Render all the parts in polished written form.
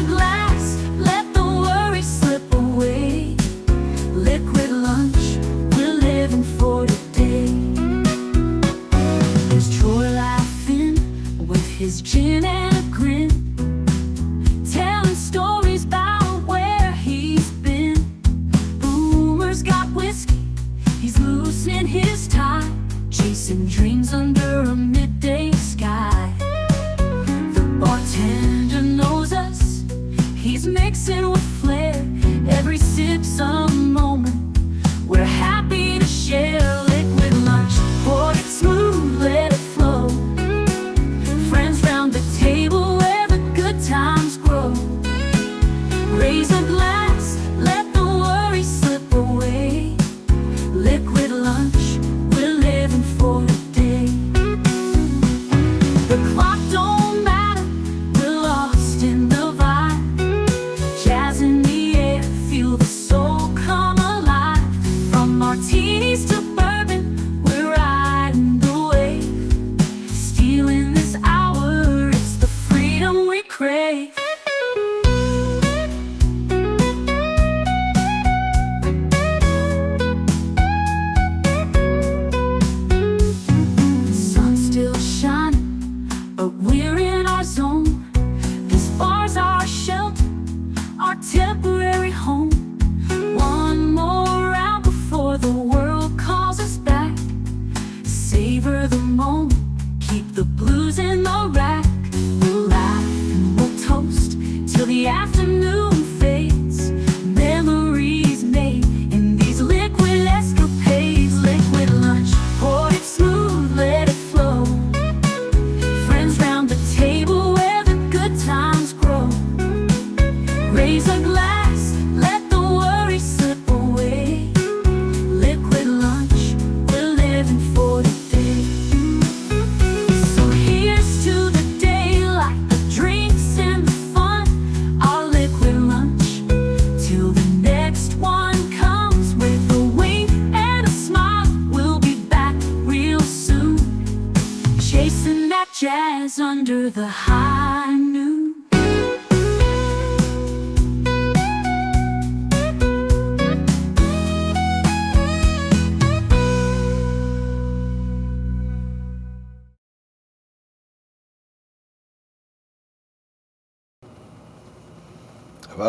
a glass, let the worries slip away. Liquid lunch, we're living for today. There's Troy laughing with his gin and a grin, telling stories about where he's been. Boomer's got whiskey, he's loosening his tie, chasing dreams under a midday sky. The bartender knows us, he's mixing with flair. Every sip's a moment we're happy to share. Liquid lunch, pour it smooth, let it flow. Friends round the table where the good times grow. Raise a glass, let the worries slip away. Liquid lunch, we're living for today. The clock don't matter, we're lost in the vibe. Jazz in the air, feel the soul come alive. From martinis to bourbon, we're riding the wave. Stealing this hour, it's the freedom we crave. The sun's still shining, but we're in our zone. This bar's our shelter, our temporary home. One more round before the world calls us back. Savor the moment, keep the blues in the rack. We'll laugh and we'll toast till the afternoon fades. Memories made in these liquid escapades. Liquid lunch, pour it smooth, let it flow. Friends round the table where the good times grow. Raise a glass, let the worries slip away. Liquid lunch, we're living for today. So here's to the daylight, the drinks and the fun. Our liquid lunch, till the next one comes. With a wink and a smile, we'll be back real soon. Chasing that jazz under the high noon.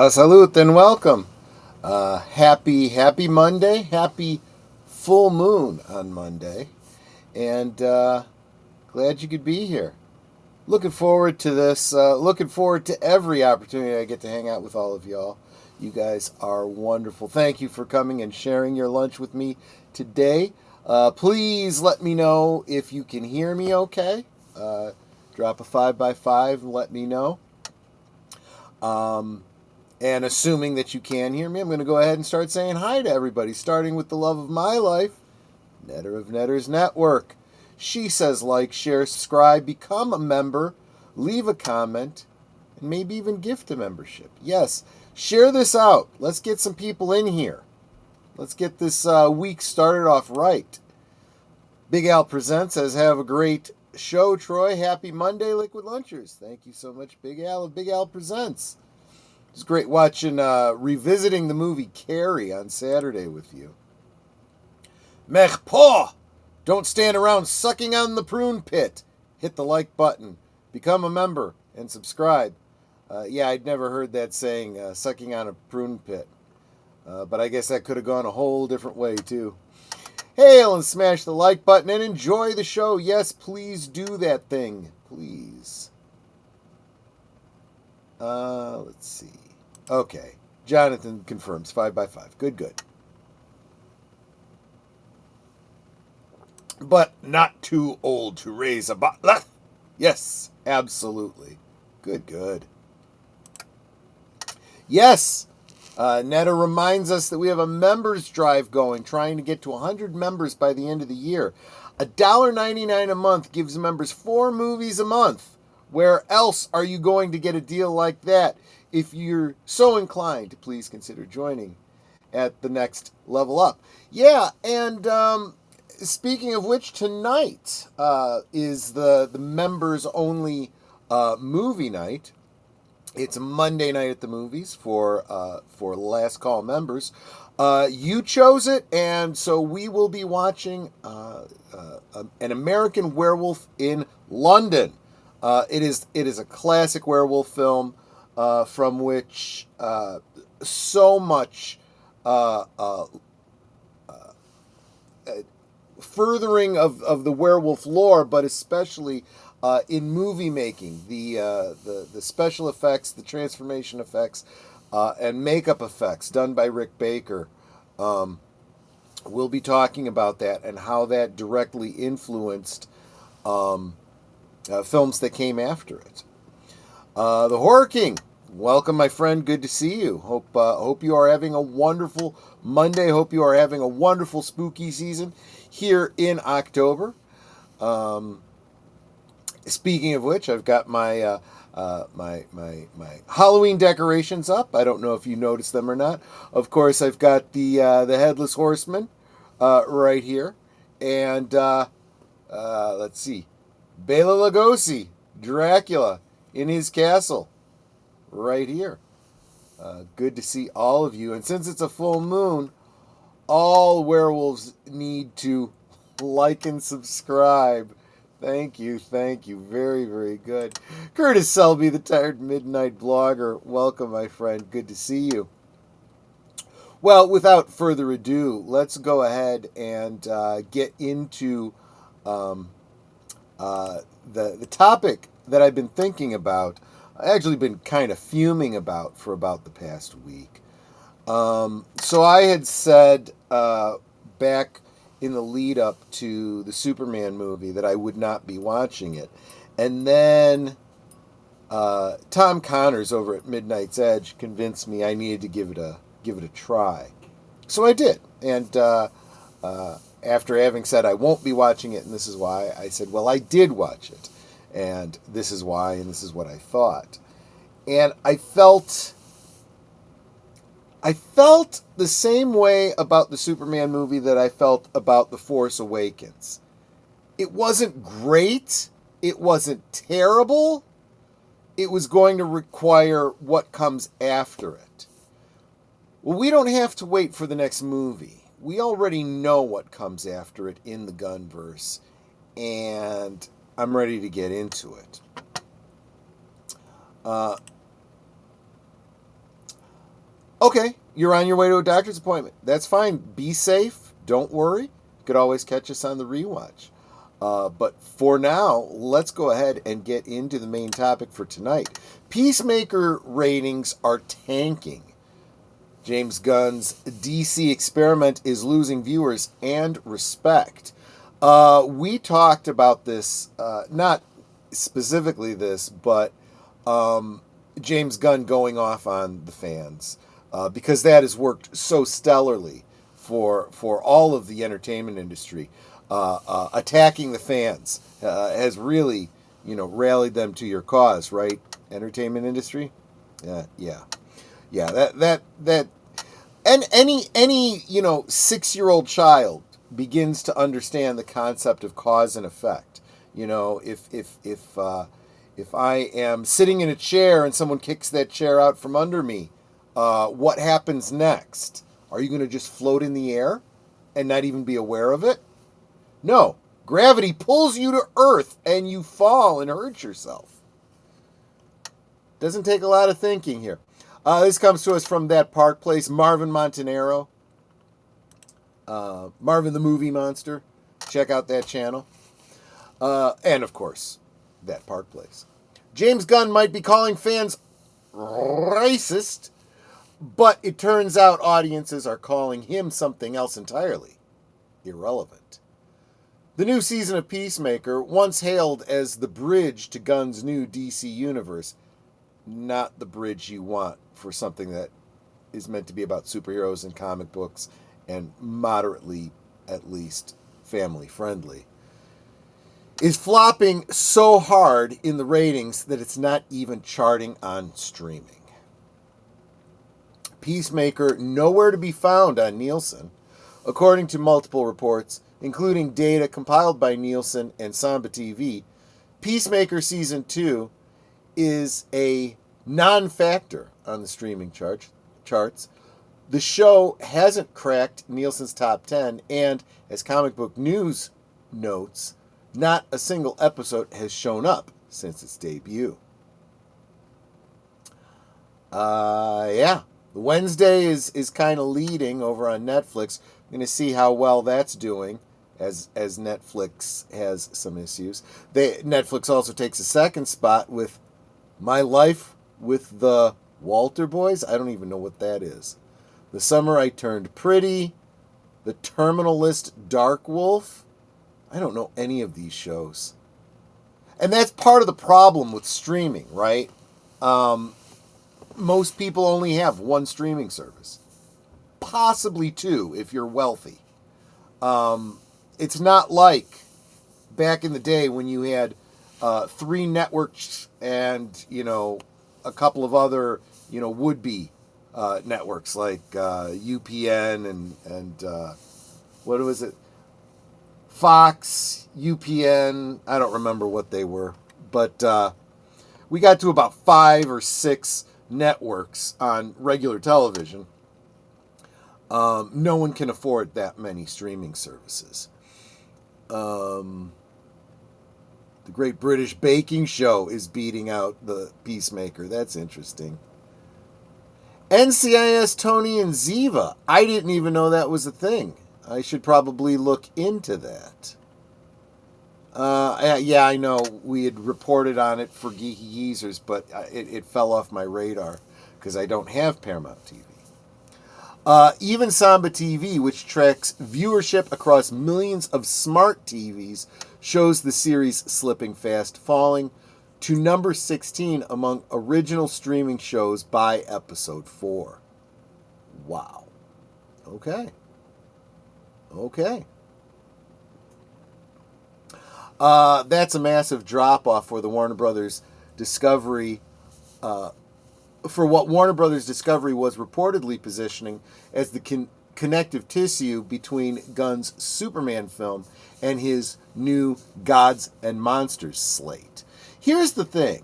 Salute and welcome. Happy Monday. Happy full moon on Monday. And glad you could be here. Looking forward to this. Looking forward to every opportunity I get to hang out with all of y'all. You guys are wonderful. Thank you for coming and sharing your lunch with me today. Please let me know if you can hear me okay. Drop a 5x5 and let me know. And assuming that you can hear me, I'm going to go ahead and start saying hi to everybody, starting with the love of my life, Netter of Netters Network. She says like, share, subscribe, become a member, leave a comment, and maybe even gift a membership. Yes, share this out. Let's get some people in here. Let's get this week started off right. Big Al Presents says, have a great show, Troy. Happy Monday, Liquid Lunchers. Thank you so much, Big Al of Big Al Presents. It was great watching, revisiting the movie Carrie on Saturday with you. Mech paw! Don't stand around sucking on the prune pit. Hit the like button, become a member, and subscribe. Yeah, I'd never heard that saying, sucking on a prune pit. But I guess that could have gone a whole different way, too. Hail and smash the like button and enjoy the show. Yes, please do that thing. Please. Let's see. Okay. Jonathan confirms 5x5. Good. But not too old to raise a butler. Yes, absolutely. Good. Yes. Netta reminds us that we have a members drive going, trying to get to 100 members by the end of the year. $1.99 a month gives members 4 movies a month. Where else are you going to get a deal like that? If you're so inclined, please consider joining at the next level up. Yeah, and speaking of which, tonight is the members only movie night. It's Monday night at the movies for Last Call members. You chose it, and so we will be watching An American Werewolf in London. It is a classic werewolf film from which so much furthering of the werewolf lore, but especially in movie making, the special effects, the transformation effects, and makeup effects done by Rick Baker. We'll be talking about that and how that directly influenced films that came after it. The Horror King, welcome, my friend. Good to see you. Hope you are having a wonderful Monday. Hope you are having a wonderful spooky season here in October. Speaking of which, I've got my my Halloween decorations up. I don't know if you noticed them or not. Of course, I've got the Headless Horseman right here, and let's see, Bela Lugosi, Dracula in his castle, right here. Good to see all of you. And since it's a full moon, all werewolves need to like and subscribe. Thank you. Very, very good. Curtis Selby, the Tired Midnight Blogger. Welcome, my friend. Good to see you. Well, without further ado, let's go ahead and get into the topic that I've been thinking about. I've actually been kind of fuming about for about the past week. So I had said back in the lead up to the Superman movie that I would not be watching it. And then Tom Connors over at Midnight's Edge convinced me I needed to give it a try. So I did. And after having said I won't be watching it and this is why, I said, well, I did watch it. And this is why, and this is what I thought. And I felt the same way about the Superman movie that I felt about The Force Awakens. It wasn't great. It wasn't terrible. It was going to require what comes after it. Well, we don't have to wait for the next movie. We already know what comes after it in the Gunverse, and I'm ready to get into it. Okay, you're on your way to a doctor's appointment. That's fine. Be safe. Don't worry. You could always catch us on the rewatch. But for now, let's go ahead and get into the main topic for tonight. Peacemaker ratings are tanking. James Gunn's DC experiment is losing viewers and respect. We talked about this, not specifically this, but James Gunn going off on the fans. Because that has worked so stellarly for all of the entertainment industry. Attacking the fans has really, rallied them to your cause, right? Entertainment industry? Yeah. That and any 6-year-old child begins to understand the concept of cause and effect. If I am sitting in a chair and someone kicks that chair out from under me, what happens next? Are you going to just float in the air and not even be aware of it? No. Gravity pulls you to earth and you fall and hurt yourself. Doesn't take a lot of thinking here. This comes to us from That Park Place, Marvin Montanaro. Marvin the Movie Monster. Check out that channel. And, of course, That Park Place. James Gunn might be calling fans racist, but it turns out audiences are calling him something else entirely. Irrelevant. The new season of Peacemaker, once hailed as the bridge to Gunn's new DC universe, not the bridge you want for something that is meant to be about superheroes and comic books and moderately, at least, family-friendly, is flopping so hard in the ratings that it's not even charting on streaming. Peacemaker nowhere to be found on Nielsen, according to multiple reports, including data compiled by Nielsen and Samba TV. Peacemaker Season 2 is a non-factor on the streaming charts. The show hasn't cracked Nielsen's top 10, and as Comic Book News notes, not a single episode has shown up since its debut. Wednesday is kind of leading over on Netflix. I'm going to see how well that's doing, as Netflix has some issues. Netflix also takes a second spot with My Life with the Walter Boys. I don't even know what that is. The Summer I Turned Pretty, The Terminal List Dark Wolf. I don't know any of these shows. And that's part of the problem with streaming, right? Most people only have one streaming service. Possibly two if you're wealthy. It's not like back in the day when you had 3 networks and, a couple of other, would-be networks like UPN and what was it? Fawkes, UPN, I don't remember what they were. But we got to about 5 or 6 networks on regular television. No one can afford that many streaming services. The Great British Baking Show is beating out the Peacemaker. That's interesting. NCIS Tony and Ziva. I didn't even know that was a thing. I should probably look into that. I know we had reported on it for Geeky Geezers, but it fell off my radar because I don't have Paramount TV. Even Samba TV, which tracks viewership across millions of smart TVs, shows the series slipping fast, falling to number 16 among original streaming shows by episode 4. Wow. Okay. That's a massive drop-off for the Warner Brothers Discovery, for what Warner Brothers Discovery was reportedly positioning as the connective tissue between Gunn's Superman film and his new Gods and Monsters slate. Here's the thing.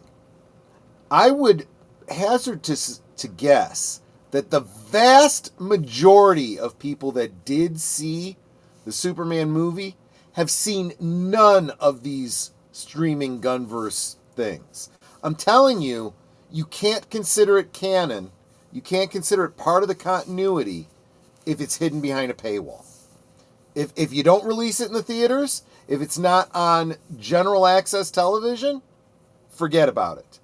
I would hazard to guess that the vast majority of people that did see the Superman movie have seen none of these streaming Gunverse things. I'm telling you, you can't consider it canon. You can't consider it part of the continuity if it's hidden behind a paywall. If you don't release it in the theaters, if it's not on general access television, forget about it.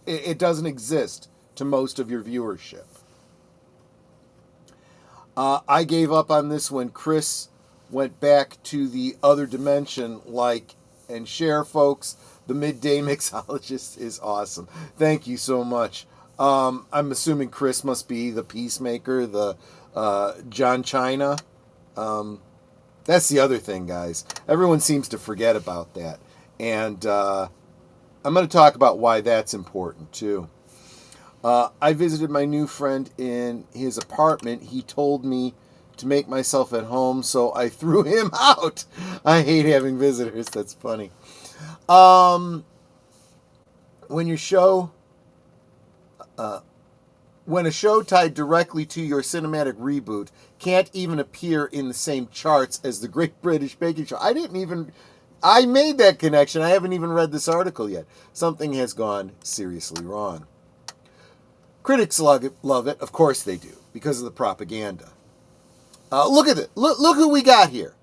It doesn't exist to most of your viewership. I gave up on this when Chris went back to the other dimension, and share, folks. The Midday Mixologist is awesome. Thank you so much. I'm assuming Chris must be the Peacemaker, the John China. That's the other thing, guys. Everyone seems to forget about that. And I'm going to talk about why that's important, too. I visited my new friend in his apartment. He told me to make myself at home, so I threw him out. I hate having visitors. That's funny. When a show tied directly to your cinematic reboot can't even appear in the same charts as the Great British Baking Show. I made that connection. I haven't even read this article yet. Something has gone seriously wrong. Critics love it. Of course they do, because of the propaganda. Look at it. Look who we got here.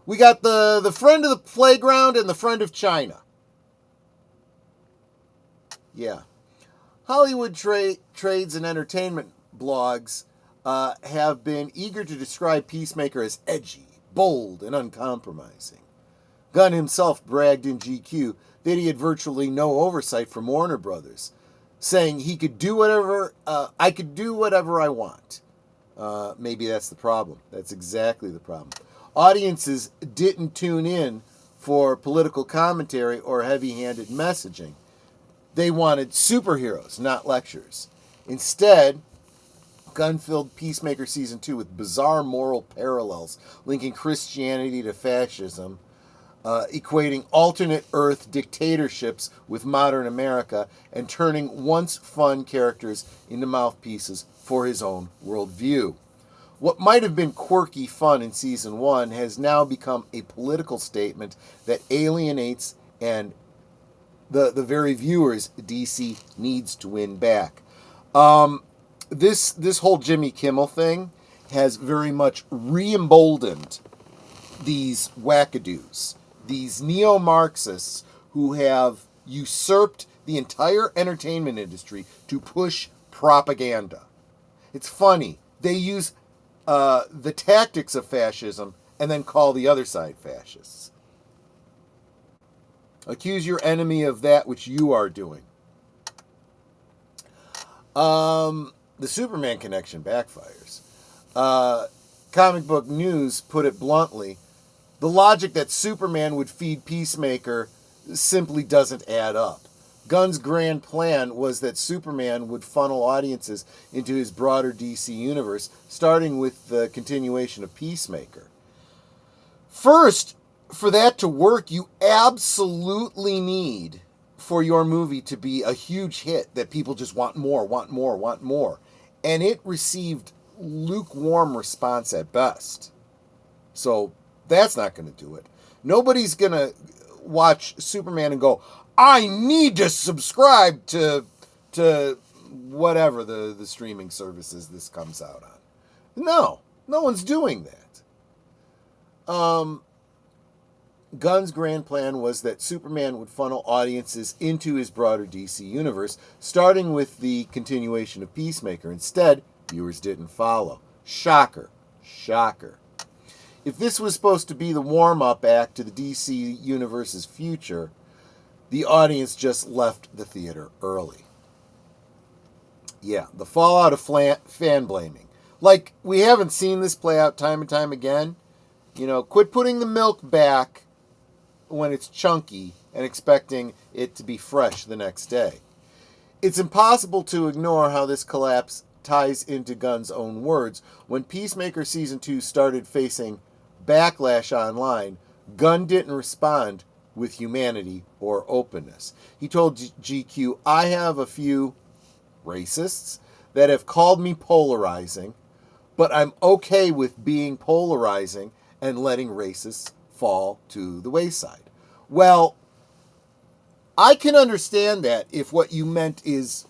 We got the friend of the playground and the friend of China. Yeah. Hollywood trades and entertainment blogs have been eager to describe Peacemaker as edgy, bold, and uncompromising. Gunn himself bragged in GQ that he had virtually no oversight from Warner Brothers, saying he could do whatever, I could do whatever I want. Maybe that's the problem. That's exactly the problem. Audiences didn't tune in for political commentary or heavy-handed messaging. They wanted superheroes, not lectures. Instead, Gunn filled Peacemaker Season 2 with bizarre moral parallels linking Christianity to fascism, equating alternate Earth dictatorships with modern America and turning once fun characters into mouthpieces for his own worldview. What might have been quirky fun in Season 1 has now become a political statement that alienates and the very viewers DC needs to win back. This whole Jimmy Kimmel thing has very much re-emboldened these wackadoos, these neo-Marxists who have usurped the entire entertainment industry to push propaganda. It's funny. They use the tactics of fascism and then call the other side fascists. Accuse your enemy of that which you are doing. The Superman connection backfires. Comic Book News put it bluntly. The logic that Superman would feed Peacemaker simply doesn't add up. Gunn's grand plan was that Superman would funnel audiences into his broader DC universe, starting with the continuation of Peacemaker. First, for that to work, you absolutely need for your movie to be a huge hit that people just want more, want more, want more. And it received lukewarm response at best. So that's not going to do it. Nobody's going to watch Superman and go, I need to subscribe to whatever the streaming services this comes out on. No one's doing that. Gunn's grand plan was that Superman would funnel audiences into his broader DC universe, starting with the continuation of Peacemaker. Instead, viewers didn't follow. Shocker. Shocker. If this was supposed to be the warm-up act to the DC universe's future, the audience just left the theater early. Yeah, the fallout of fan blaming. Like, we haven't seen this play out time and time again. You know, quit putting the milk back when it's chunky and expecting it to be fresh the next day. It's impossible to ignore how this collapse ties into Gunn's own words. When Peacemaker Season 2 started facing backlash online, Gunn didn't respond with humanity or openness. He told GQ, I have a few racists that have called me polarizing, but I'm okay with being polarizing and letting racists fall to the wayside. Well, I can understand that if what you meant is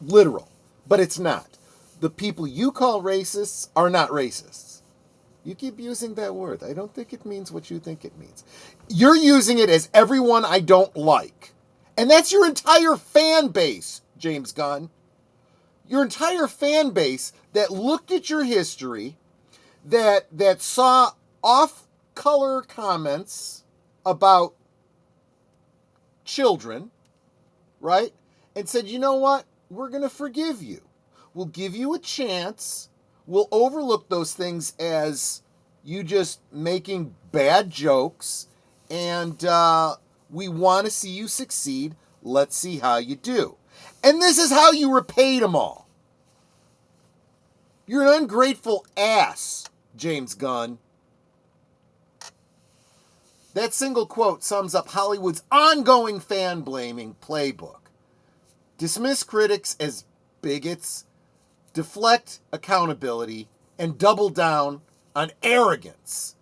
literal, but it's not. The people you call racists are not racists. You keep using that word. I don't think it means what you think it means. You're using it as everyone I don't like. And that's your entire fan base, James Gunn. Your entire fan base that looked at your history, that saw off-color comments about children, right? And said, you know what? We're going to forgive you. We'll give you a chance. We'll overlook those things as you just making bad jokes. And we want to see you succeed. Let's see how you do. And this is how you repaid them all. You're an ungrateful ass, James Gunn. That single quote sums up Hollywood's ongoing fan-blaming playbook. Dismiss critics as bigots, deflect accountability, and double down on arrogance.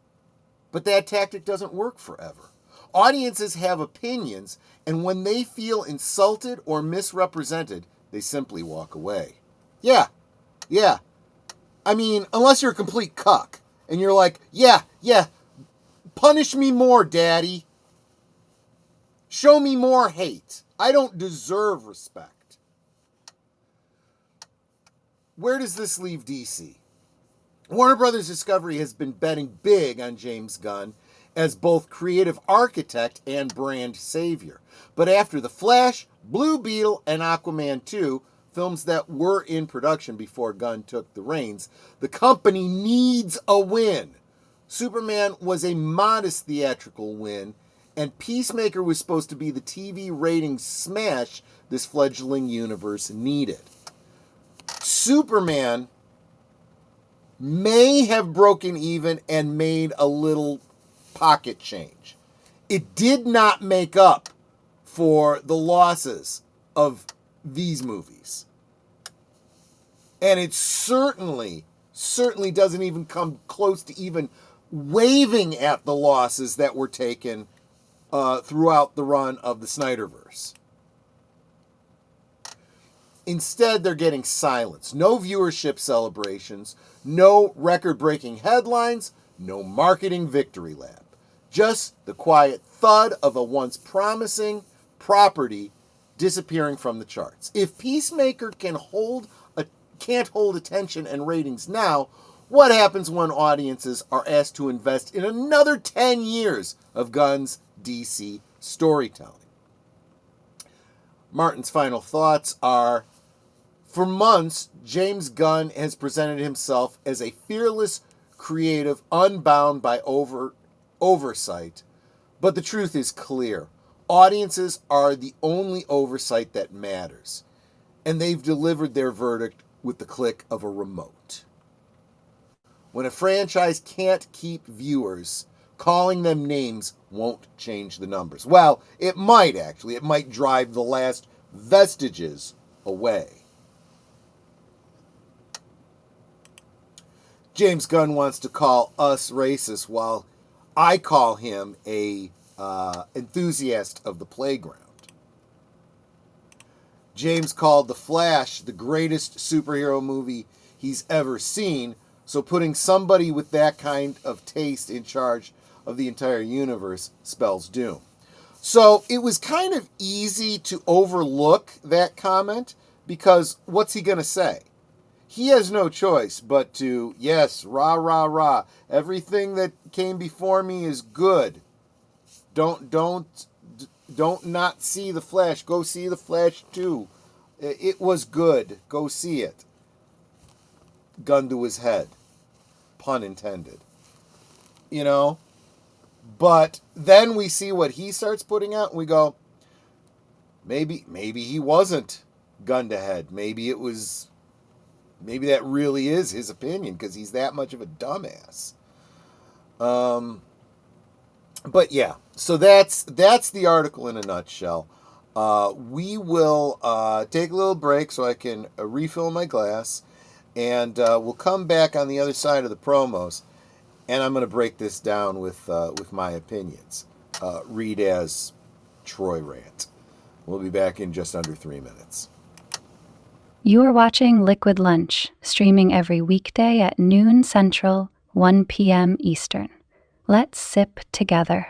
But that tactic doesn't work forever. Audiences have opinions, and when they feel insulted or misrepresented, they simply walk away. Yeah. I mean, unless you're a complete cuck, and you're like, yeah, punish me more, daddy. Show me more hate. I don't deserve respect. Where does this leave DC? Warner Brothers Discovery has been betting big on James Gunn as both creative architect and brand savior. But after The Flash, Blue Beetle, and Aquaman 2, films that were in production before Gunn took the reins, the company needs a win. Superman was a modest theatrical win, and Peacemaker was supposed to be the TV ratings smash this fledgling universe needed. Superman may have broken even and made a little pocket change. It did not make up for the losses of these movies. And it certainly doesn't even come close to even waving at the losses that were taken throughout the run of the Snyderverse. Instead, they're getting silence. No viewership celebrations, no record-breaking headlines, no marketing victory lap. Just the quiet thud of a once promising property disappearing from the charts. If Peacemaker can't hold attention and ratings now, what happens when audiences are asked to invest in another 10 years of Gunn's DC storytelling? Martin's final thoughts are, for months, James Gunn has presented himself as a fearless, creative, unbound by oversight. But the truth is clear. Audiences are the only oversight that matters. And they've delivered their verdict with the click of a remote. When a franchise can't keep viewers, calling them names won't change the numbers. Well, it might actually. It might drive the last vestiges away. James Gunn wants to call us racist while I call him a enthusiast of the playground. James called The Flash the greatest superhero movie he's ever seen, so putting somebody with that kind of taste in charge of the entire universe spells doom. So it was kind of easy to overlook that comment, because what's he going to say? He has no choice but to, yes, rah, rah, rah. Everything that came before me is good. Don't not see The Flash. Go see The Flash 2. It was good. Go see it. Gun to his head. Pun intended. You know? But then we see what he starts putting out, and we go, maybe he wasn't gun to head. Maybe that really is his opinion, because he's that much of a dumbass. But yeah, so that's the article in a nutshell. We will take a little break so I can refill my glass, and we'll come back on the other side of the promos, and I'm going to break this down with my opinions. Read as Troy Rant. We'll be back in just under 3 minutes. You are watching Liquid Lunch, streaming every weekday at noon Central, 1 p.m. Eastern. Let's sip together.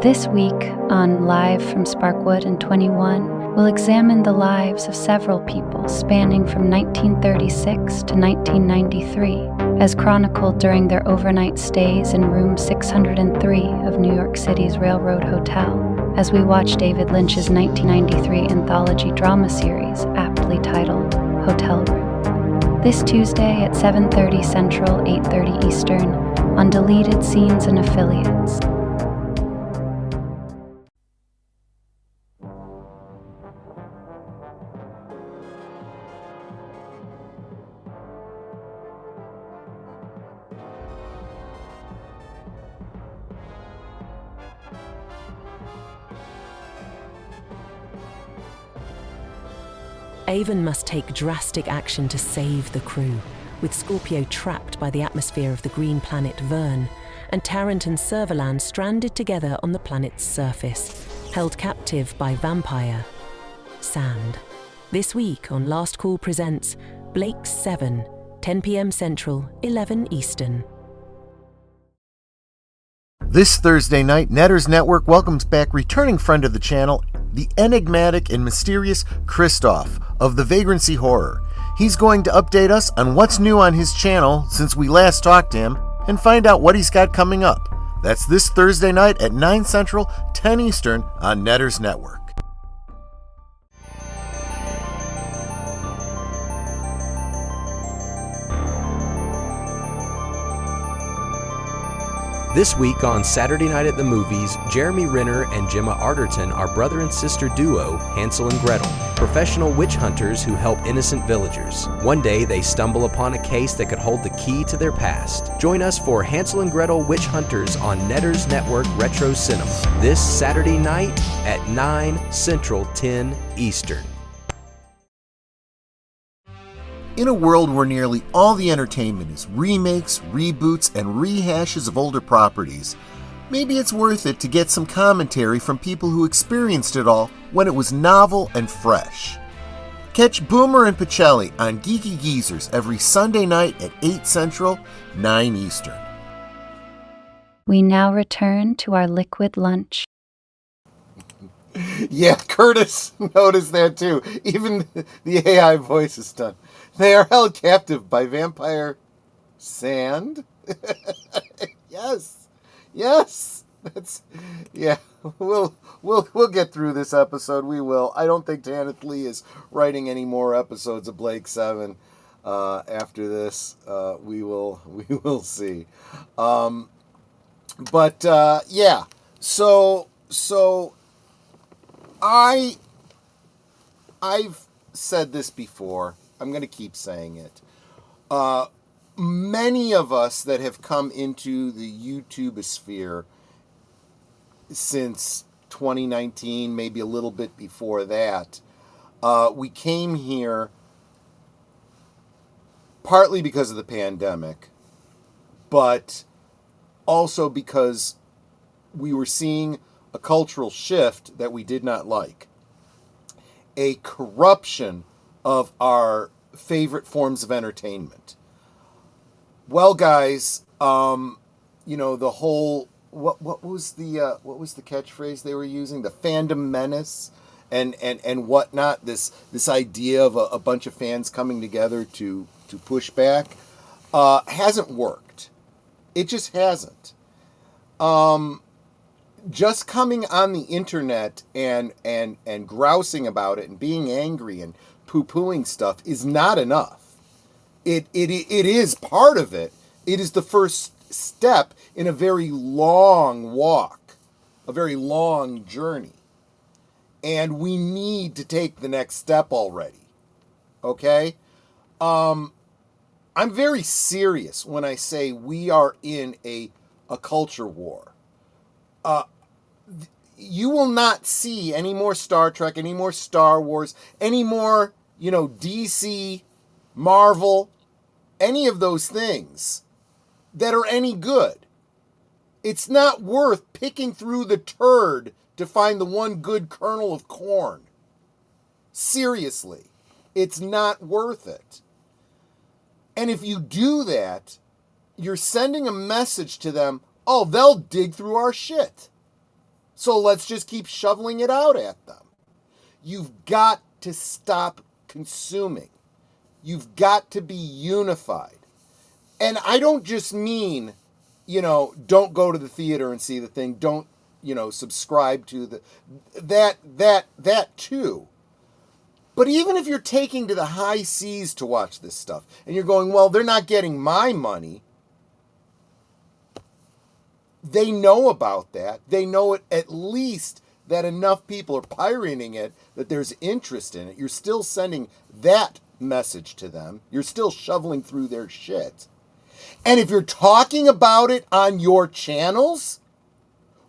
This week on Live from Sparkwood and 21, we'll examine the lives of several people spanning from 1936 to 1993, as chronicled during their overnight stays in room 603 of New York City's Railroad Hotel, as we watch David Lynch's 1993 anthology drama series, aptly titled Hotel Room. This Tuesday at 7:30 Central, 8:30 Eastern, on Deleted Scenes and Affiliates. Avon must take drastic action to save the crew, with Scorpio trapped by the atmosphere of the green planet Vern, and Tarrant and Servalan stranded together on the planet's surface, held captive by vampire Sand. This week on Last Call presents Blake's 7, 10 p.m. Central, 11 Eastern. This Thursday night, Netters Network welcomes back returning friend of the channel, the enigmatic and mysterious Christoph of the Vagrancy Horror. He's going to update us on what's new on his channel since we last talked to him and find out what he's got coming up. That's this Thursday night at 9 Central, 10 Eastern on Netters Network. This week on Saturday Night at the Movies, Jeremy Renner and Gemma Arterton are brother and sister duo, Hansel and Gretel, professional witch hunters who help innocent villagers. One day they stumble upon a case that could hold the key to their past. Join us for Hansel and Gretel Witch Hunters on Netters Network Retro Cinema this Saturday night at 9 Central, 10 Eastern. In a world where nearly all the entertainment is remakes, reboots, and rehashes of older properties, maybe it's worth it to get some commentary from people who experienced it all when it was novel and fresh. Catch Boomer and Pacelli on Geeky Geezers every Sunday night at 8 Central, 9 Eastern. We now return to our liquid lunch. Yeah, Curtis noticed that too. Even the AI voice is done. They are held captive by vampire sand. Yes. That's yeah. We'll get through this episode. We will. I don't think Tanith Lee is writing any more episodes of Blake 7 after this. We will see. But yeah. So I've said this before. I'm going to keep saying it. Many of us that have come into the YouTube sphere since 2019, maybe a little bit before that, we came here partly because of the pandemic, but also because we were seeing a cultural shift that we did not like. A corruption of our favorite forms of entertainment. Well, guys, the whole what was the catchphrase they were using? The fandom menace and whatnot. This idea of a bunch of fans coming together to push back hasn't worked. It just hasn't. Just coming on the internet and grousing about it and being angry and poo-pooing stuff is not enough. It is part of it. It is the first step in a very long walk, a very long journey. And we need to take the next step already. Okay? I'm very serious when I say we are in a culture war. You will not see any more Star Trek, any more Star Wars, any more, DC, Marvel, any of those things that are any good. It's not worth picking through the turd to find the one good kernel of corn. Seriously, it's not worth it. And if you do that, you're sending a message to them, oh, they'll dig through our shit. So let's just keep shoveling it out at them. You've got to stop consuming. You've got to be unified. And I don't just mean, don't go to the theater and see the thing. Don't, subscribe to that too. But even if you're taking to the high seas to watch this stuff and you're going, well, they're not getting my money. They know about that. They know it, at least that enough people are pirating it that there's interest in it. You're still sending that message to them. You're still shoveling through their shit. And if you're talking about it on your channels,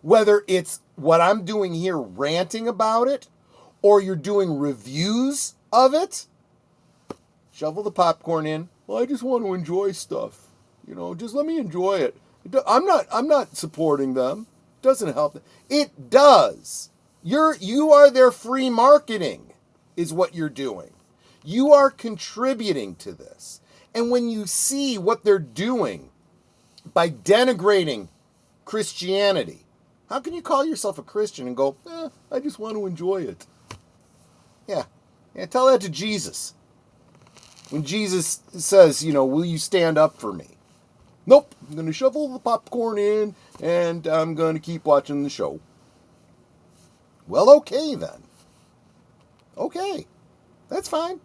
whether it's what I'm doing here ranting about it, or you're doing reviews of it, shovel the popcorn in. Well, I just want to enjoy stuff. Just let me enjoy it. I'm not supporting them. It doesn't help them. It does. You are their free marketing is what you're doing. You are contributing to this. And when you see what they're doing by denigrating Christianity, how can you call yourself a Christian and go, I just want to enjoy it? Yeah, tell that to Jesus. When Jesus says, will you stand up for me? Nope, I'm going to shovel the popcorn in, and I'm going to keep watching the show. Well, okay then. Okay, that's fine.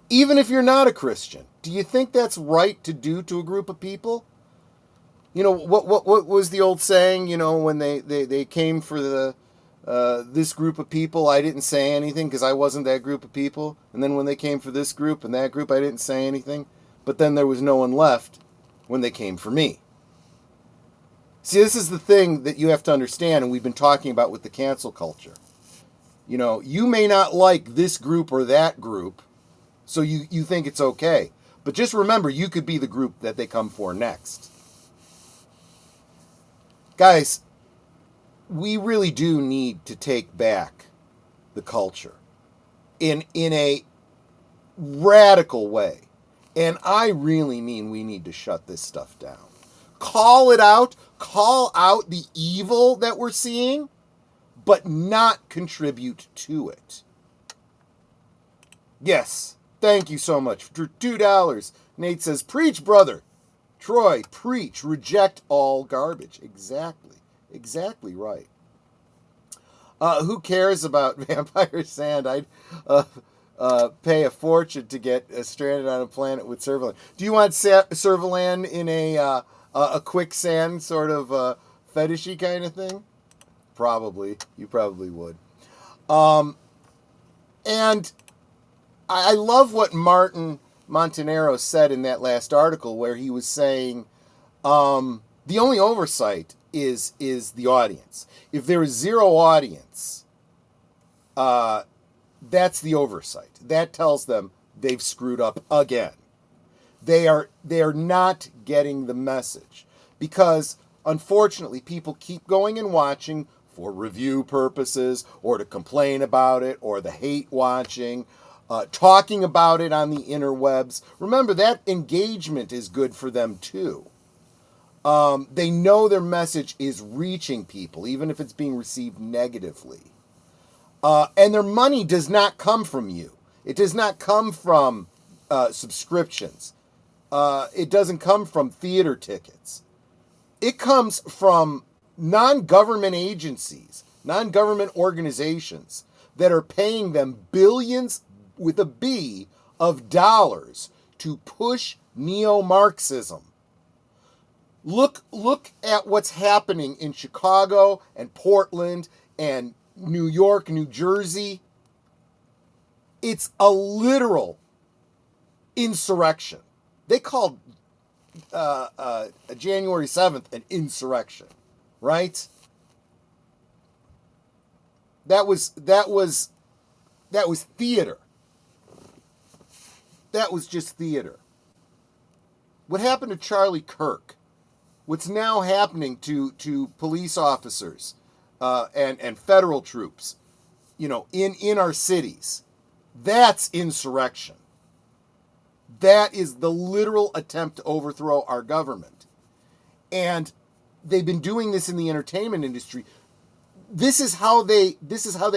Even if you're not a Christian, do you think that's right to do to a group of people? What was the old saying? When they came for the this group of people, I didn't say anything because I wasn't that group of people. And then when they came for this group and that group, I didn't say anything. But then there was no one left when they came for me. See, this is the thing that you have to understand, and we've been talking about with the cancel culture. You may not like this group or that group, so you think it's okay. But just remember, you could be the group that they come for next. Guys, we really do need to take back the culture in a radical way. And I really mean we need to shut this stuff down. Call it out. Call out the evil that we're seeing, but not contribute to it. Yes, thank you so much for $2. Nate says, preach, brother. Troy, preach. Reject all garbage. Exactly right. Who cares about vampire sand? I'd pay a fortune to get stranded on a planet with Servalan. Do you want Servalan in a quicksand sort of fetishy kind of thing? Probably. You probably would. And I love what Martin Montanaro said in that last article where he was saying the only oversight is the audience. If there is zero audience, that's the oversight. That tells them they've screwed up again. They are not getting the message because, unfortunately, people keep going and watching for review purposes or to complain about it or the hate watching, talking about it on the interwebs. Remember, that engagement is good for them too. They know their message is reaching people, even if it's being received negatively. And their money does not come from you. It does not come from subscriptions. It doesn't come from theater tickets. It comes from non-government agencies, non-government organizations that are paying them billions with a B of dollars to push neo-Marxism. Look at what's happening in Chicago and Portland and New York, New Jersey. It's a literal insurrection. They called January 7th an insurrection, right? That was theater. That was just theater. What happened to Charlie Kirk? What's now happening to police officers and federal troops, in our cities? That's insurrection. That is the literal attempt to overthrow our government. And they've been doing this in the entertainment industry. This is how they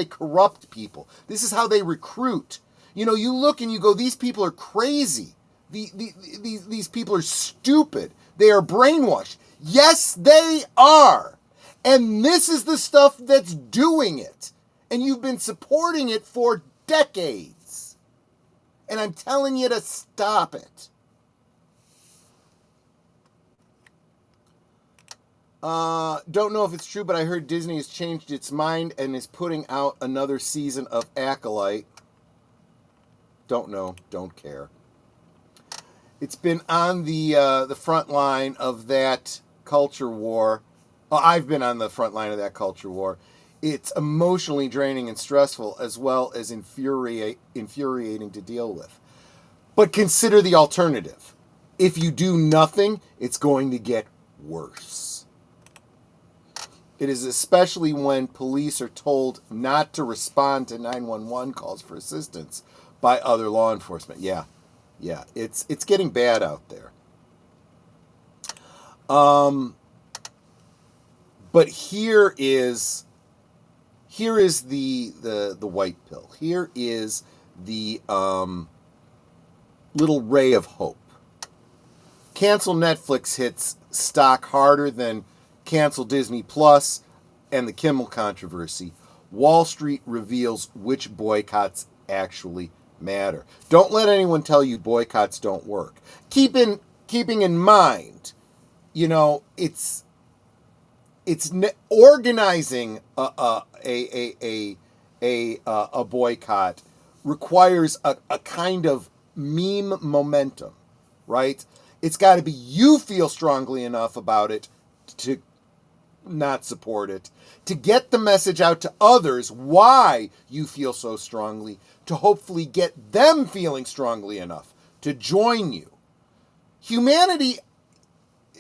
corrupt people. This is how they recruit. You look and you go, these people are crazy. These people are stupid. They are brainwashed. Yes, they are. And this is the stuff that's doing it. And you've been supporting it for decades. And I'm telling you to stop it. Don't know if it's true, but I heard Disney has changed its mind and is putting out another season of Acolyte. Don't know. Don't care. It's been on the front line of that culture war. Oh, I've been on the front line of that culture war. It's emotionally draining and stressful, as well as infuriating to deal with. But consider the alternative. If you do nothing, it's going to get worse. It is especially when police are told not to respond to 911 calls for assistance by other law enforcement. Yeah, it's getting bad out there. But here is the white pill. Here is the little ray of hope. Cancel Netflix hits stock harder than cancel Disney Plus and the Kimmel controversy. Wall Street reveals which boycotts actually matter. Don't let anyone tell you boycotts don't work. Keeping in mind, organizing a boycott requires a kind of meme momentum, right? It's got to be you feel strongly enough about it to not support it, to get the message out to others why you feel so strongly, to hopefully get them feeling strongly enough to join you. Humanity,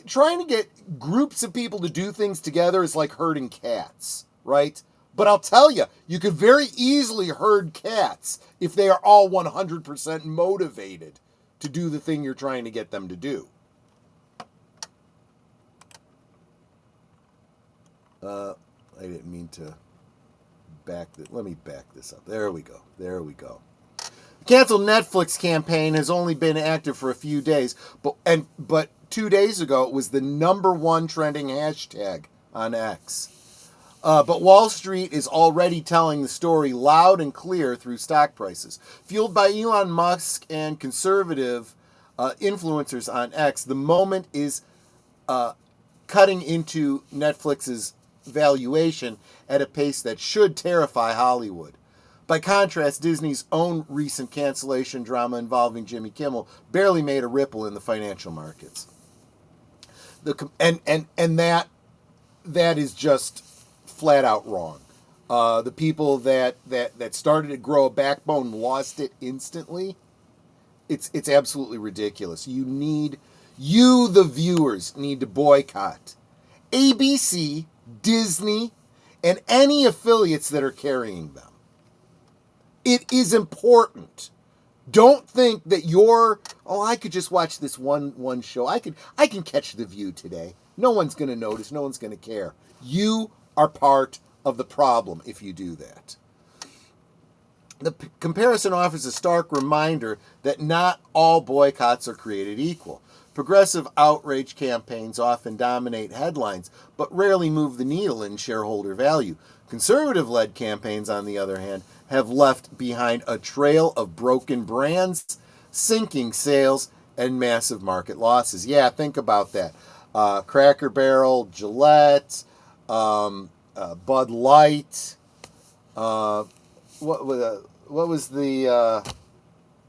trying to get groups of people to do things together is like herding cats, right? But I'll tell you, you could very easily herd cats if they are all 100% motivated to do the thing you're trying to get them to do. I didn't mean to back this. Let me back this up. There we go. There we go. The canceled Netflix campaign has only been active for a few days, but 2 days ago it was the #1 trending hashtag on X. But Wall Street is already telling the story loud and clear through stock prices. Fueled by Elon Musk and conservative influencers on X, the moment is cutting into Netflix's valuation at a pace that should terrify Hollywood. By contrast, Disney's own recent cancellation drama involving Jimmy Kimmel barely made a ripple in the financial markets. And that is just flat out wrong. The people that started to grow a backbone lost it instantly. It's absolutely ridiculous. You, the viewers, need to boycott ABC, Disney, and any affiliates that are carrying them. It is important. Don't think that I could just watch this one show. I can catch The View today. No one's going to notice. No one's going to care. You are part of the problem if you do that. The comparison offers a stark reminder that not all boycotts are created equal. Progressive outrage campaigns often dominate headlines, but rarely move the needle in shareholder value. Conservative-led campaigns, on the other hand, have left behind a trail of broken brands, sinking sales, and massive market losses. Yeah, think about that. Cracker Barrel, Gillette, Bud Light. What was the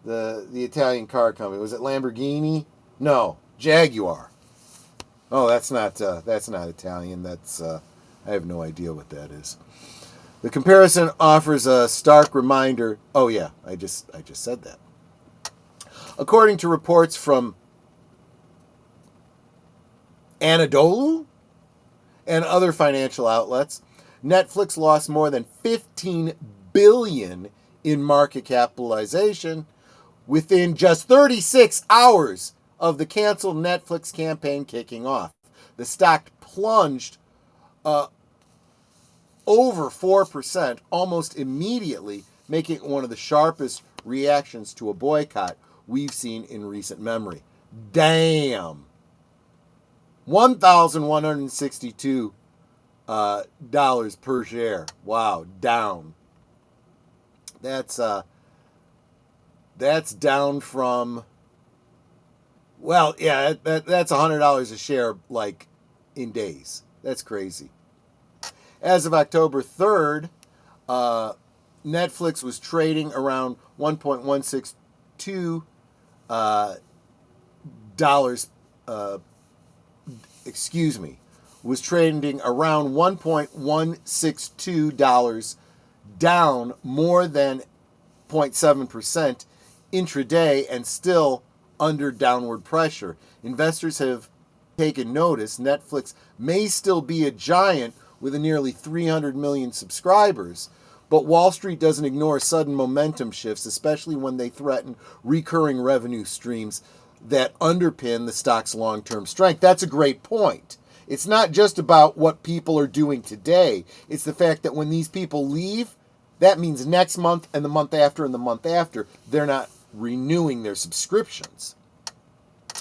Italian car company? Was it Lamborghini? No, Jaguar. Oh, that's not Italian. That's I have no idea what that is. The comparison offers a stark reminder. Oh yeah, I just said that. According to reports from Anadolu and other financial outlets, Netflix lost more than $15 billion in market capitalization within just 36 hours of the canceled Netflix campaign kicking off. The stock plunged over 4% almost immediately, making it one of the sharpest reactions to a boycott we've seen in recent memory. Damn. $1,162 dollars per share. Wow, down. That's down from, well, yeah, that's $100 a share, like, in days. That's crazy. As of October 3rd, Netflix was trading around $1.162 was trading around $1.162, down more than 0.7% intraday and still under downward pressure. Investors have taken notice. Netflix may still be a giant with a nearly 300 million subscribers, but Wall Street doesn't ignore sudden momentum shifts, especially when they threaten recurring revenue streams that underpin the stock's long-term strength. That's a great point. It's not just about what people are doing today. It's the fact that when these people leave, that means next month and the month after and the month after, they're not renewing their subscriptions.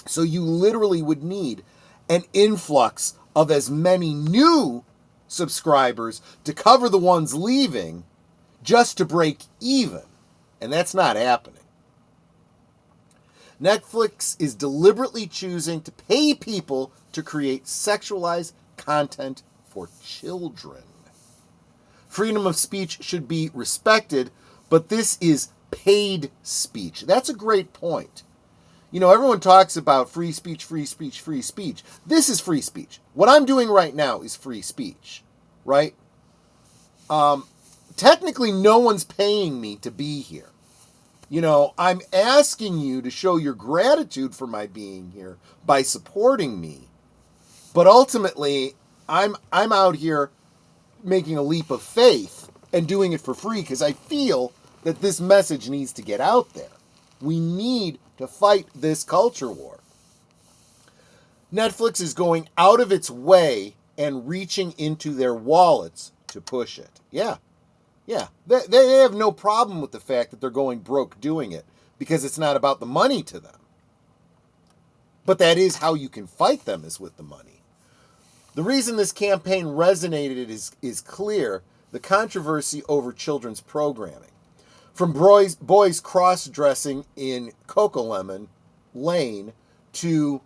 So you literally would need an influx of as many new subscribers to cover the ones leaving just to break even. And that's not happening. Netflix is deliberately choosing to pay people to create sexualized content for children. Freedom of speech should be respected, but this is paid speech. That's a great point. You know, everyone talks about free speech, free speech, free speech. This is free speech. What I'm doing right now is free speech, right? Technically, no one's paying me to be here. You know, I'm asking you to show your gratitude for my being here by supporting me. But ultimately, I'm out here making a leap of faith and doing it for free because I feel that this message needs to get out there. We need to fight this culture war. Netflix is going out of its way and reaching into their wallets to push it. Yeah. They have no problem with the fact that they're going broke doing it because it's not about the money to them. But that is how you can fight them, is with the money. The reason this campaign resonated is clear: the controversy over children's programming. From boys cross-dressing in Cocolemon Lane to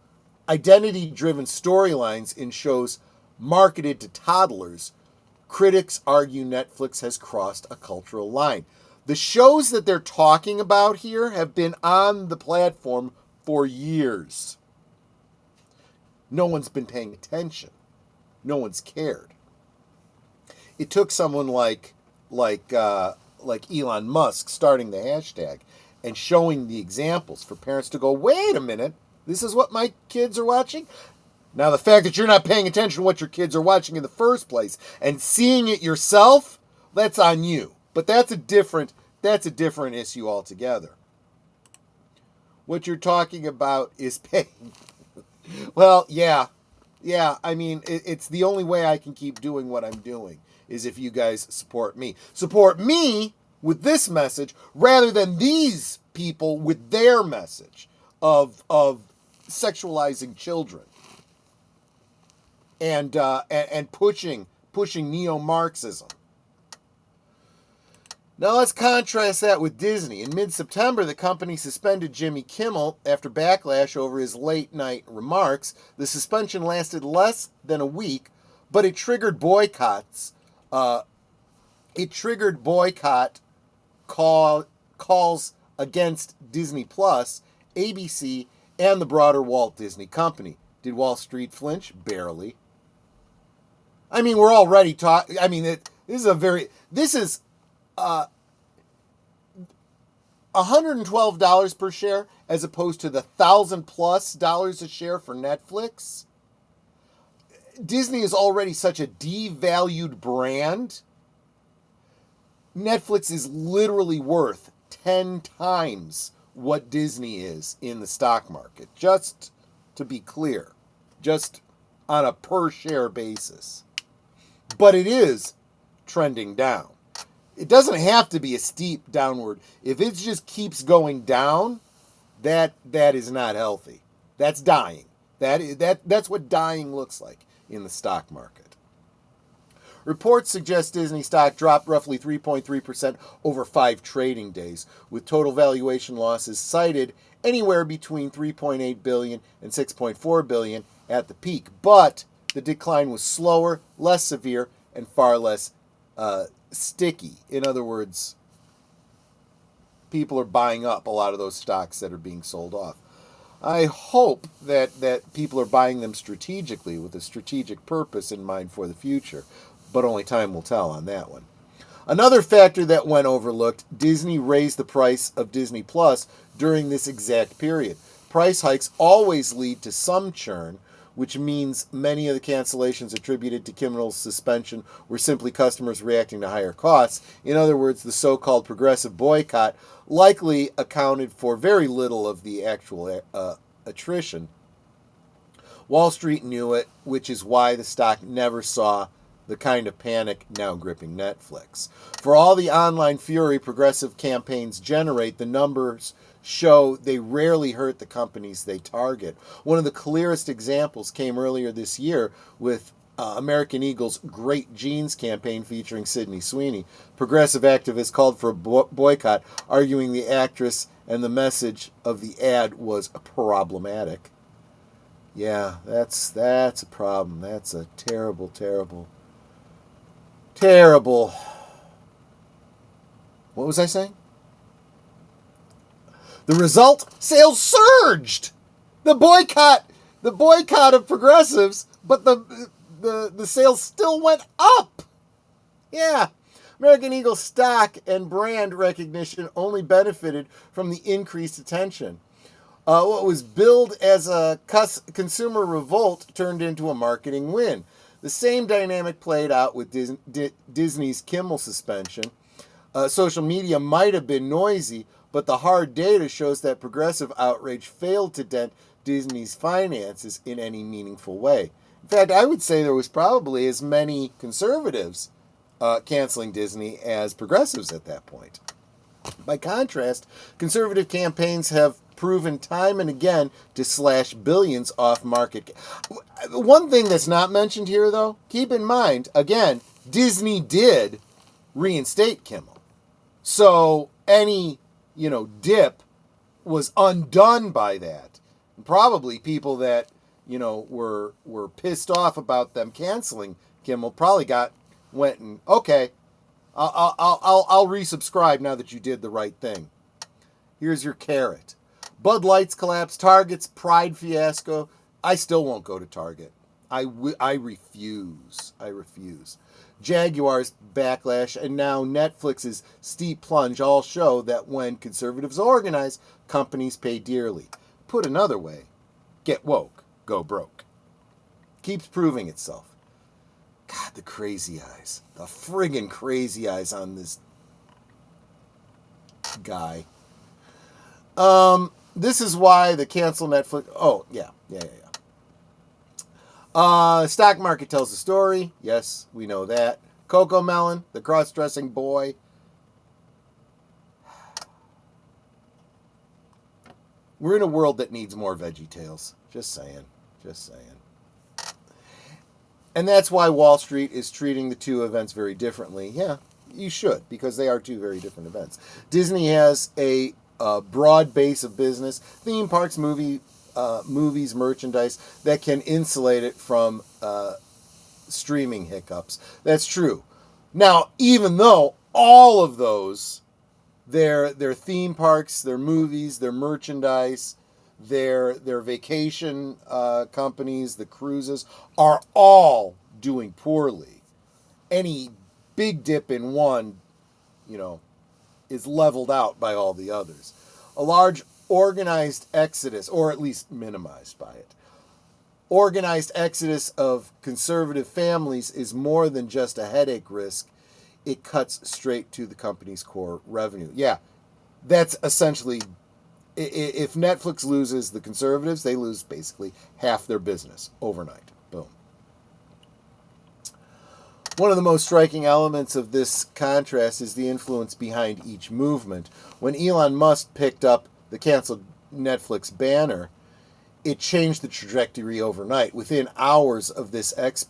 identity-driven storylines in shows marketed to toddlers, critics argue Netflix has crossed a cultural line. The shows that they're talking about here have been on the platform for years. No one's been paying attention. No one's cared. It took someone like Elon Musk starting the hashtag and showing the examples for parents to go, wait a minute, this is what my kids are watching? Now, the fact that you're not paying attention to what your kids are watching in the first place and seeing it yourself, that's on you. But that's a different issue altogether. What you're talking about is paying. Well, yeah. I mean, it's the only way I can keep doing what I'm doing is if you guys support me. Support me with this message rather than these people with their message of sexualizing children and pushing neo-Marxism. Now let's contrast that with Disney. In mid-September, the company suspended Jimmy Kimmel after backlash over his late-night remarks. The suspension lasted less than a week, but it triggered boycotts. Calls against Disney Plus, ABC, and the broader Walt Disney Company. Did Wall Street flinch? Barely. I mean, we're already talking. I mean, this is $112 per share as opposed to the $1,000+ a share for Netflix. Disney is already such a devalued brand. Netflix is literally worth 10 times what Disney is in the stock market. Just to be clear, just on a per share basis. But it is trending down. It doesn't have to be a steep downward. If it just keeps going down, that is not healthy. That's dying. That's what dying looks like in the stock market. Reports suggest Disney stock dropped roughly 3.3% over 5 trading days, with total valuation losses cited anywhere between $3.8 billion and $6.4 billion at the peak. But the decline was slower, less severe, and far less sticky. In other words, people are buying up a lot of those stocks that are being sold off. I hope that people are buying them strategically with a strategic purpose in mind for the future, but only time will tell on that one. Another factor that went overlooked: Disney raised the price of Disney Plus during this exact period. Price hikes always lead to some churn, which means many of the cancellations attributed to Kimmel's suspension were simply customers reacting to higher costs. In other words, the so-called progressive boycott likely accounted for very little of the actual attrition. Wall Street knew it, which is why the stock never saw the kind of panic now gripping Netflix. For all the online fury progressive campaigns generate, the numbers show they rarely hurt the companies they target. One of the clearest examples came earlier this year with American Eagle's Great Jeans campaign featuring Sydney Sweeney. Progressive activists called for a boycott, arguing the actress and the message of the ad was problematic. Yeah, that's a problem. That's a terrible, terrible, terrible. What was I saying? The result? Sales surged. The boycott of progressives, but the sales still went up. Yeah. American Eagle stock and brand recognition only benefited from the increased attention. What was billed as a consumer revolt turned into a marketing win. The same dynamic played out with Disney's Kimmel suspension. Social media might have been noisy, but the hard data shows that progressive outrage failed to dent Disney's finances in any meaningful way. In fact, I would say there was probably as many conservatives canceling Disney as progressives at that point. By contrast, conservative campaigns have proven time and again to slash billions off market. One thing that's not mentioned here, though, keep in mind, again, Disney did reinstate Kimmel. So any, dip was undone by that. And probably people that, were pissed off about them canceling Kimmel probably went and, okay, I'll resubscribe now that you did the right thing. Here's your carrot. Bud Light's collapse, Target's Pride fiasco. I still won't go to Target. I refuse. I refuse. Jaguar's backlash and now Netflix's steep plunge all show that when conservatives organize, companies pay dearly. Put another way, get woke, go broke. Keeps proving itself. God, the crazy eyes. The friggin' crazy eyes on this guy. This is why the cancel Netflix... Oh, yeah. Stock market tells the story. Yes, we know that. Coco Melon, the cross-dressing boy. We're in a world that needs more Veggie Tales. Just saying. And that's why Wall Street is treating the two events very differently. Yeah, you should, because they are two very different events. Disney has a broad base of business, theme parks, movies, merchandise, that can insulate it from streaming hiccups. That's true. Now, even though all of those, their theme parks, their movies, their merchandise, their vacation companies, the cruises, are all doing poorly. Any big dip in one, is leveled out by all the others. A large organized exodus, or at least minimized by it. Organized exodus of conservative families is more than just a headache risk. It cuts straight to the company's core revenue. Yeah, that's essentially... If Netflix loses the conservatives, they lose basically half their business overnight. Boom. One of the most striking elements of this contrast is the influence behind each movement. When Elon Musk picked up the canceled Netflix banner, it changed the trajectory overnight. Within hours of his ex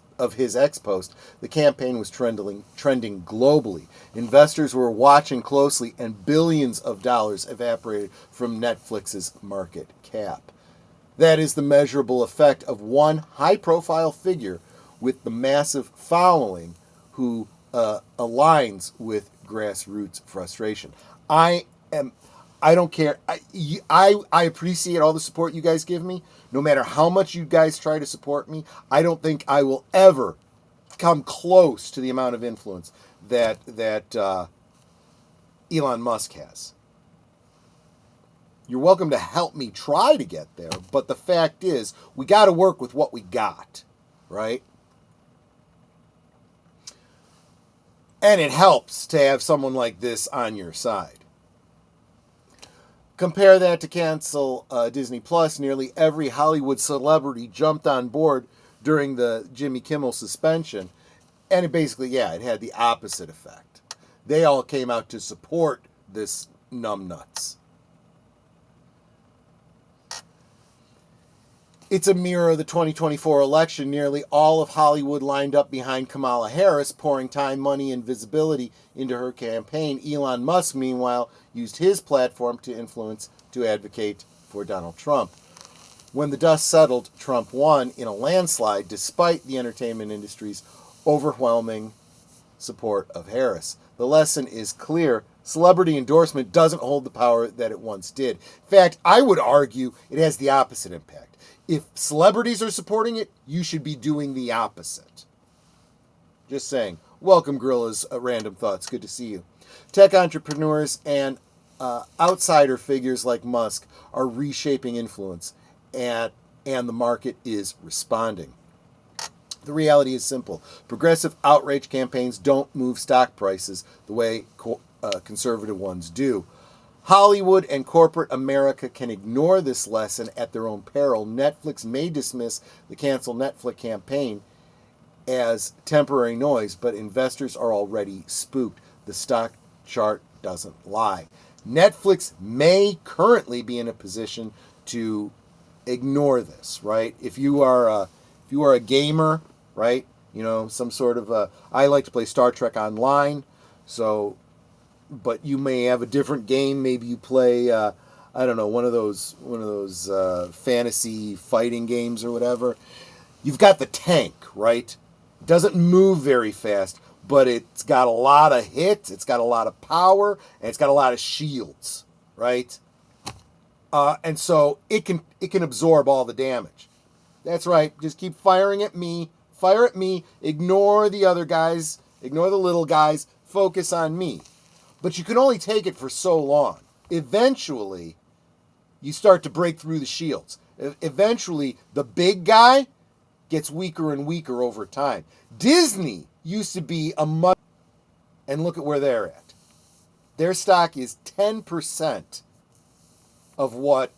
post, the campaign was trending globally. Investors were watching closely, and billions of dollars evaporated from Netflix's market cap. That is the measurable effect of one high-profile figure with the massive following who aligns with grassroots frustration. I don't care. I appreciate all the support you guys give me. No matter how much you guys try to support me, I don't think I will ever come close to the amount of influence that Elon Musk has. You're welcome to help me try to get there, but the fact is, we got to work with what we got, right? And it helps to have someone like this on your side. Compare that to cancel Disney Plus. Nearly every Hollywood celebrity jumped on board during the Jimmy Kimmel suspension. And it basically, it had the opposite effect. They all came out to support this numbnuts. It's a mirror of the 2024 election. Nearly all of Hollywood lined up behind Kamala Harris, pouring time, money, and visibility into her campaign. Elon Musk, meanwhile, used his platform to influence to advocate for Donald Trump. When the dust settled, Trump won in a landslide despite the entertainment industry's overwhelming support of Harris. The lesson is clear. Celebrity endorsement doesn't hold the power that it once did. In fact, I would argue it has the opposite impact. If celebrities are supporting it, you should be doing the opposite. Just saying. Welcome, Gorillas, Random Thoughts. Good to see you. Tech entrepreneurs and outsider figures like Musk are reshaping influence, and the market is responding. The reality is simple. Progressive outrage campaigns don't move stock prices the way conservative ones do. Hollywood and corporate America can ignore this lesson at their own peril. Netflix may dismiss the cancel Netflix campaign as temporary noise, but investors are already spooked. The stock chart doesn't lie. Netflix may currently be in a position to ignore this, right? If you are a gamer, right? You know, some sort of I like to play Star Trek Online, so. But you may have a different game. Maybe you play, I don't know, one of those fantasy fighting games or whatever. You've got the tank, right? It doesn't move very fast, but it's got a lot of hits. It's got a lot of power, and it's got a lot of shields, right? And so it can absorb all the damage. That's right. Just keep firing at me. Fire at me. Ignore the other guys. Ignore the little guys. Focus on me. But you can only take it for so long. Eventually, you start to break through the shields. Eventually, the big guy gets weaker and weaker over time. Disney used to be a much... And look at where they're at. Their stock is 10% of what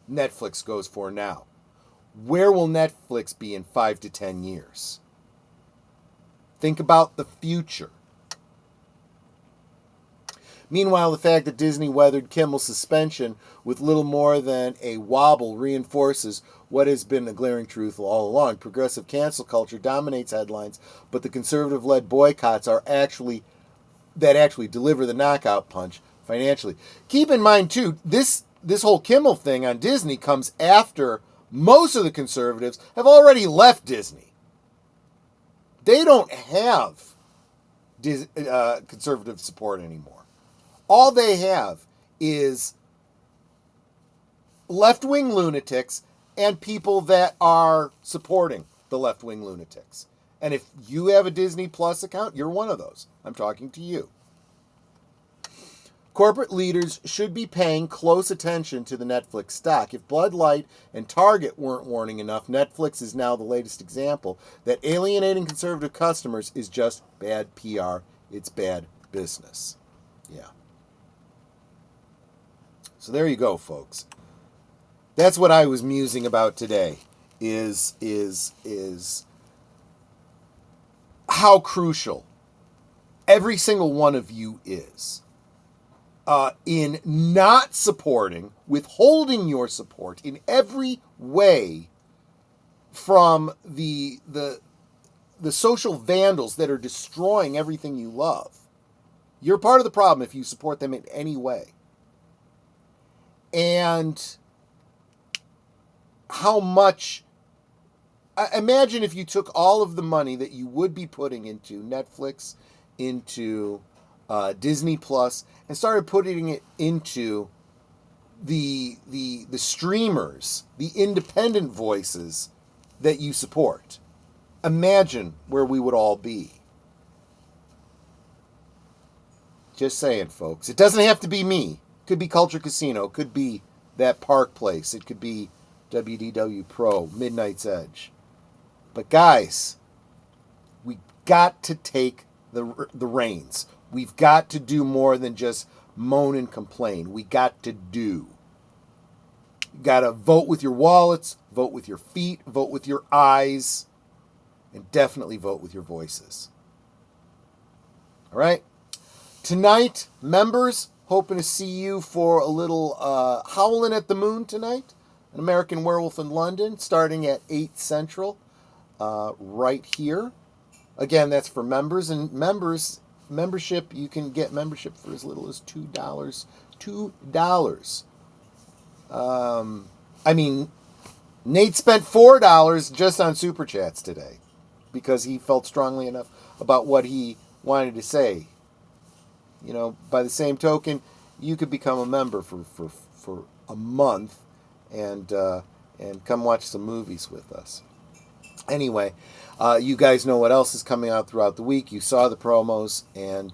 Netflix goes for now. Where will Netflix be in 5 to 10 years? Think about the future. Meanwhile, the fact that Disney weathered Kimmel's suspension with little more than a wobble reinforces what has been a glaring truth all along. Progressive cancel culture dominates headlines, but the conservative-led boycotts actually deliver the knockout punch financially. Keep in mind, too, this whole Kimmel thing on Disney comes after most of the conservatives have already left Disney. They don't have conservative support anymore. All they have is left-wing lunatics and people that are supporting the left-wing lunatics. And if you have a Disney Plus account, you're one of those. I'm talking to you. Corporate leaders should be paying close attention to the Netflix stock. If Bud Light and Target weren't warning enough, Netflix is now the latest example that alienating conservative customers is just bad PR. It's bad business. Yeah. So there you go, folks. That's what I was musing about today, is how crucial every single one of you is in not supporting, withholding your support in every way from the social vandals that are destroying everything you love. You're part of the problem if you support them in any way. And how much... Imagine if you took all of the money that you would be putting into Netflix, into Disney Plus, and started putting it into the streamers, the independent voices that you support. Imagine where we would all be. Just saying, folks. It doesn't have to be me. It could be Culture Casino. It could be that Park Place. It could be WDW Pro, Midnight's Edge. But guys, we got to take the reins. We've got to do more than just moan and complain. We got to do. You got to vote with your wallets, vote with your feet, vote with your eyes, and definitely vote with your voices. All right? Tonight, members, hoping to see you for a little howling at the moon tonight. An American Werewolf in London, starting at 8 Central, right here. Again, that's for members, and membership, you can get membership for as little as $2. $2. I mean, Nate spent $4 just on Super Chats today because he felt strongly enough about what he wanted to say. You know, by the same token, you could become a member for a month and come watch some movies with us. Anyway, you guys know what else is coming out throughout the week. You saw the promos, and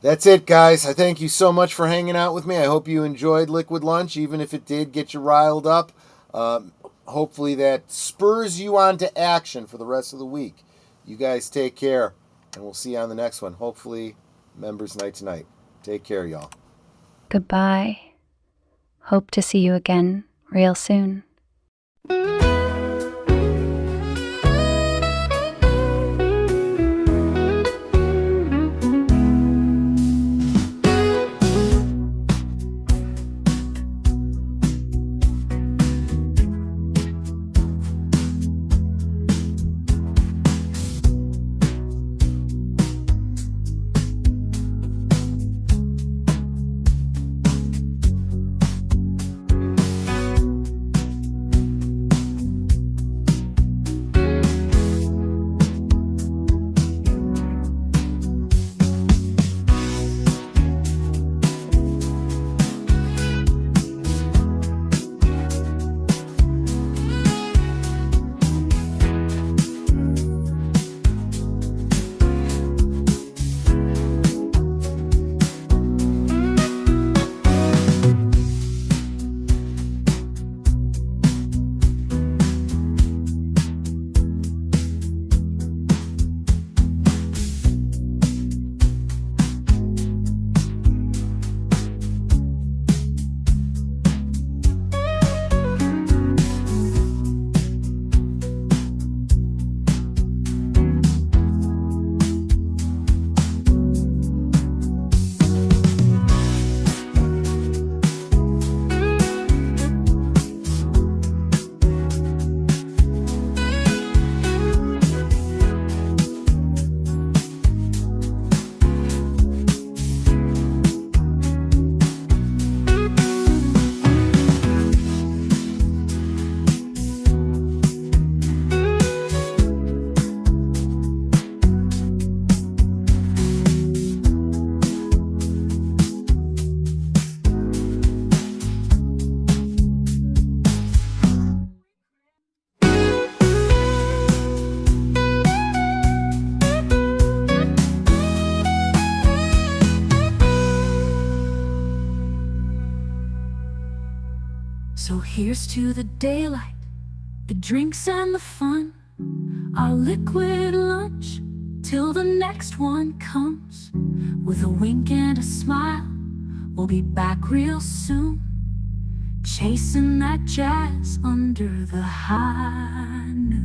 that's it, guys. I thank you so much for hanging out with me. I hope you enjoyed Liquid Lunch, even if it did get you riled up. Hopefully that spurs you on to action for the rest of the week. You guys take care, and we'll see you on the next one. Hopefully, Members Night tonight. Take care, y'all. Goodbye. Hope to see you again real soon. So here's to the daylight, the drinks and the fun, our liquid lunch, till the next one comes. With a wink and a smile, we'll be back real soon, chasing that jazz under the high noon.